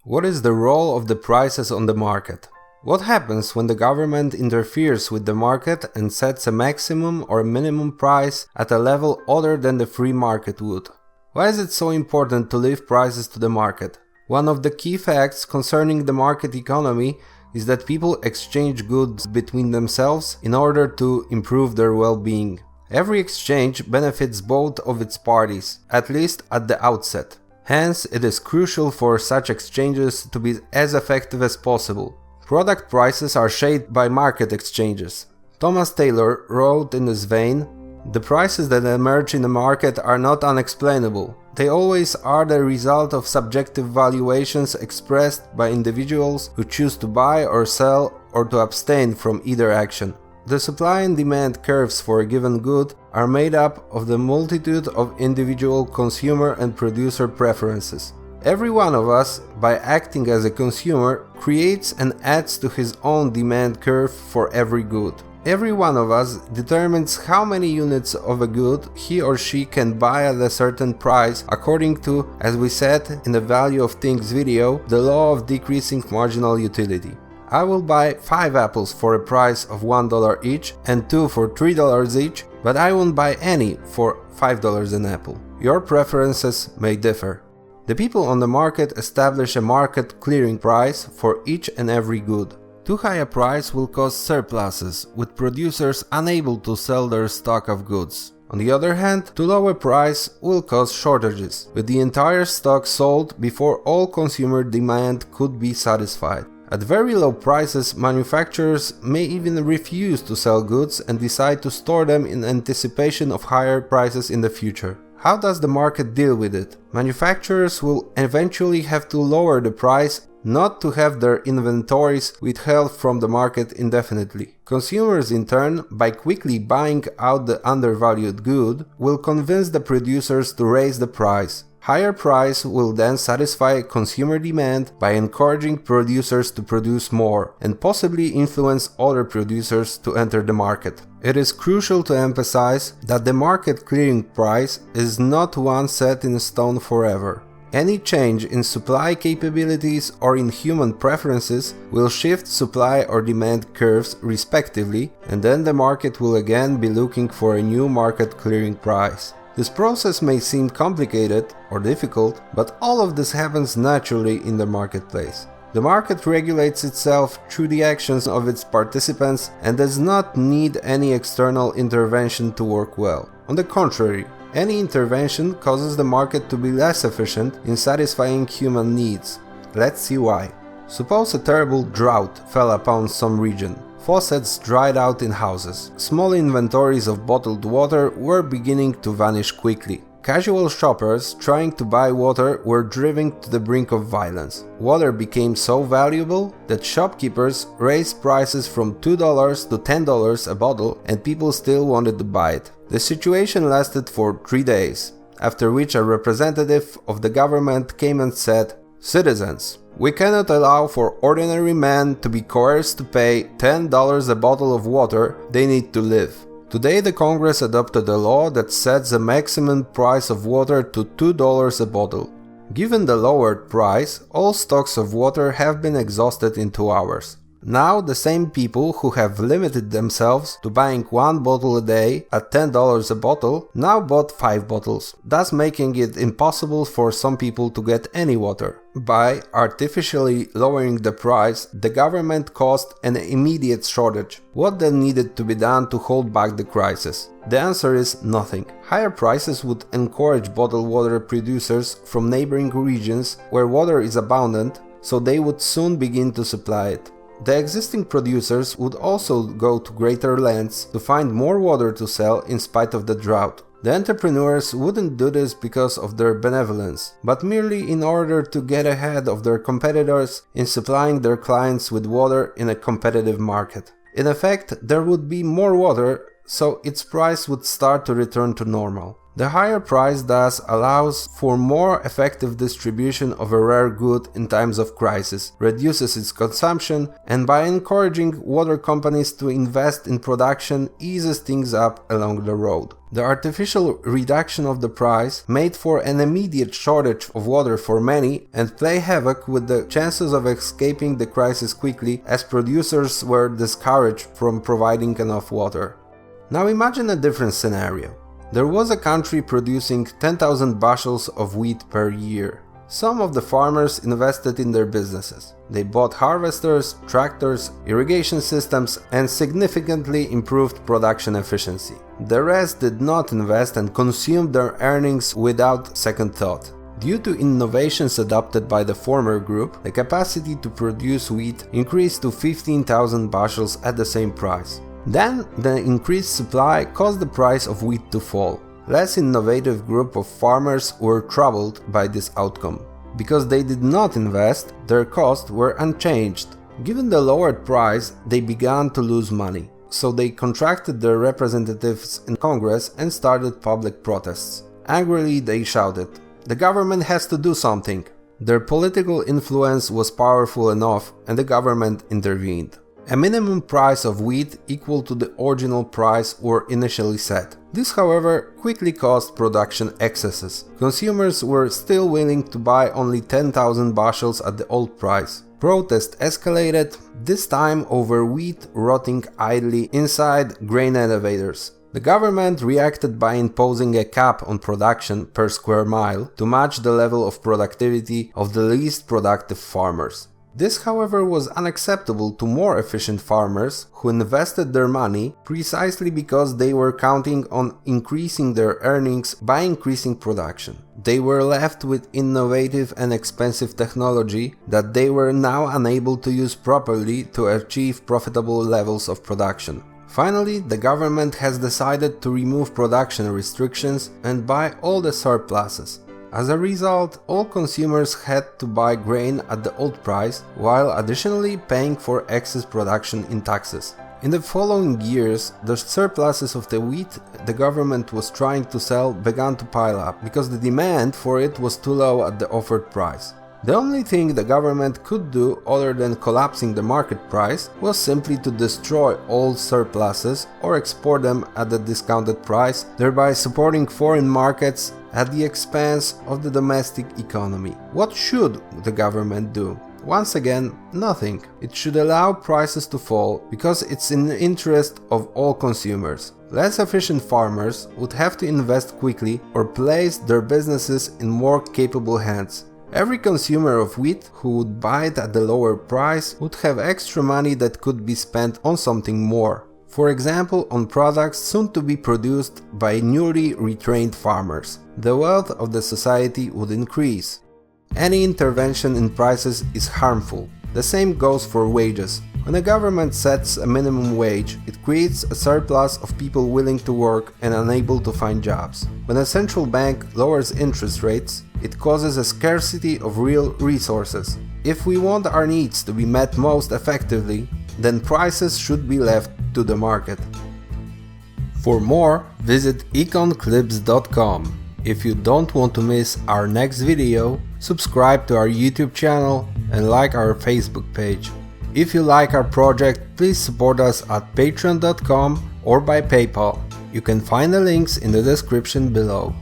What is the role of the prices on the market? What happens when the government interferes with the market and sets a maximum or minimum price at a level other than the free market would? Why is it so important to leave prices to the market? One of the key facts concerning the market economy is that people exchange goods between themselves in order to improve their well-being. Every exchange benefits both of its parties, at least at the outset. Hence, it is crucial for such exchanges to be as effective as possible. Product prices are shaped by market exchanges. Thomas Taylor wrote in this vein, "The prices that emerge in the market are not unexplainable. They always are the result of subjective valuations expressed by individuals who choose to buy or sell or to abstain from either action. The supply and demand curves for a given good are made up of the multitude of individual consumer and producer preferences. Every one of us, by acting as a consumer, creates and adds to his own demand curve for every good. Every one of us determines how many units of a good he or she can buy at a certain price according to, as we said in the Value of Things video, the law of decreasing marginal utility. I will buy 5 apples for a price of $1 each and 2 for $3 each, but I won't buy any for $5 an apple. Your preferences may differ. The people on the market establish a market clearing price for each and every good. Too high a price will cause surpluses, with producers unable to sell their stock of goods. On the other hand, too low a price will cause shortages, with the entire stock sold before all consumer demand could be satisfied. At very low prices, manufacturers may even refuse to sell goods and decide to store them in anticipation of higher prices in the future. How does the market deal with it? Manufacturers will eventually have to lower the price, not to have their inventories withheld from the market indefinitely. Consumers, in turn, by quickly buying out the undervalued good, will convince the producers to raise the price. Higher price will then satisfy consumer demand by encouraging producers to produce more and possibly influence other producers to enter the market. It is crucial to emphasize that the market clearing price is not one set in stone forever. Any change in supply capabilities or in human preferences will shift supply or demand curves respectively, and then the market will again be looking for a new market clearing price. This process may seem complicated or difficult, but all of this happens naturally in the marketplace. The market regulates itself through the actions of its participants and does not need any external intervention to work well. On the contrary, any intervention causes the market to be less efficient in satisfying human needs. Let's see why. Suppose a terrible drought fell upon some region. Faucets dried out in houses. Small inventories of bottled water were beginning to vanish quickly. Casual shoppers trying to buy water were driven to the brink of violence. Water became so valuable that shopkeepers raised prices from $2 to $10 a bottle, and people still wanted to buy it. The situation lasted for 3 days, after which a representative of the government came and said, "Citizens, we cannot allow for ordinary men to be coerced to pay $10 a bottle of water. They need to live." Today the Congress adopted a law that sets the maximum price of water to $2 a bottle. Given the lowered price, all stocks of water have been exhausted in 2 hours. Now the same people who have limited themselves to buying 1 bottle a day at $10 a bottle now bought 5 bottles, thus making it impossible for some people to get any water. By artificially lowering the price, the government caused an immediate shortage. What then needed to be done to hold back the crisis? The answer is nothing. Higher prices would encourage bottled water producers from neighboring regions where water is abundant, so they would soon begin to supply it. The existing producers would also go to greater lengths to find more water to sell in spite of the drought. The entrepreneurs wouldn't do this because of their benevolence, but merely in order to get ahead of their competitors in supplying their clients with water in a competitive market. In effect, there would be more water, so its price would start to return to normal. The higher price thus allows for more effective distribution of a rare good in times of crisis, reduces its consumption, and by encouraging water companies to invest in production eases things up along the road. The artificial reduction of the price made for an immediate shortage of water for many and play havoc with the chances of escaping the crisis quickly, as producers were discouraged from providing enough water. Now imagine a different scenario. There was a country producing 10,000 bushels of wheat per year. Some of the farmers invested in their businesses. They bought harvesters, tractors, irrigation systems, and significantly improved production efficiency. The rest did not invest and consumed their earnings without second thought. Due to innovations adopted by the former group, the capacity to produce wheat increased to 15,000 bushels at the same price. Then, the increased supply caused the price of wheat to fall. Less innovative group of farmers were troubled by this outcome. Because they did not invest, their costs were unchanged. Given the lowered price, they began to lose money. So they contracted their representatives in Congress and started public protests. Angrily, they shouted, "The government has to do something." Their political influence was powerful enough, and the government intervened. A minimum price of wheat equal to the original price were initially set. This, however, quickly caused production excesses. Consumers were still willing to buy only 10,000 bushels at the old price. Protest escalated, this time over wheat rotting idly inside grain elevators. The government reacted by imposing a cap on production per square mile to match the level of productivity of the least productive farmers. This, however, was unacceptable to more efficient farmers who invested their money precisely because they were counting on increasing their earnings by increasing production. They were left with innovative and expensive technology that they were now unable to use properly to achieve profitable levels of production. Finally, the government has decided to remove production restrictions and buy all the surpluses. As a result, all consumers had to buy grain at the old price, while additionally paying for excess production in taxes. In the following years, the surpluses of the wheat the government was trying to sell began to pile up, because the demand for it was too low at the offered price. The only thing the government could do other than collapsing the market price was simply to destroy all surpluses or export them at a discounted price, thereby supporting foreign markets at the expense of the domestic economy. What should the government do? Once again, nothing. It should allow prices to fall because it's in the interest of all consumers. Less efficient farmers would have to invest quickly or place their businesses in more capable hands. Every consumer of wheat who would buy it at the lower price would have extra money that could be spent on something more. For example, on products soon to be produced by newly retrained farmers. The wealth of the society would increase. Any intervention in prices is harmful. The same goes for wages. When a government sets a minimum wage, it creates a surplus of people willing to work and unable to find jobs. When a central bank lowers interest rates, it causes a scarcity of real resources. If we want our needs to be met most effectively, then prices should be left to the market. For more, visit EconClips.com. If you don't want to miss our next video, subscribe to our YouTube channel and like our Facebook page. If you like our project, please support us at patreon.com or by PayPal. You can find the links in the description below.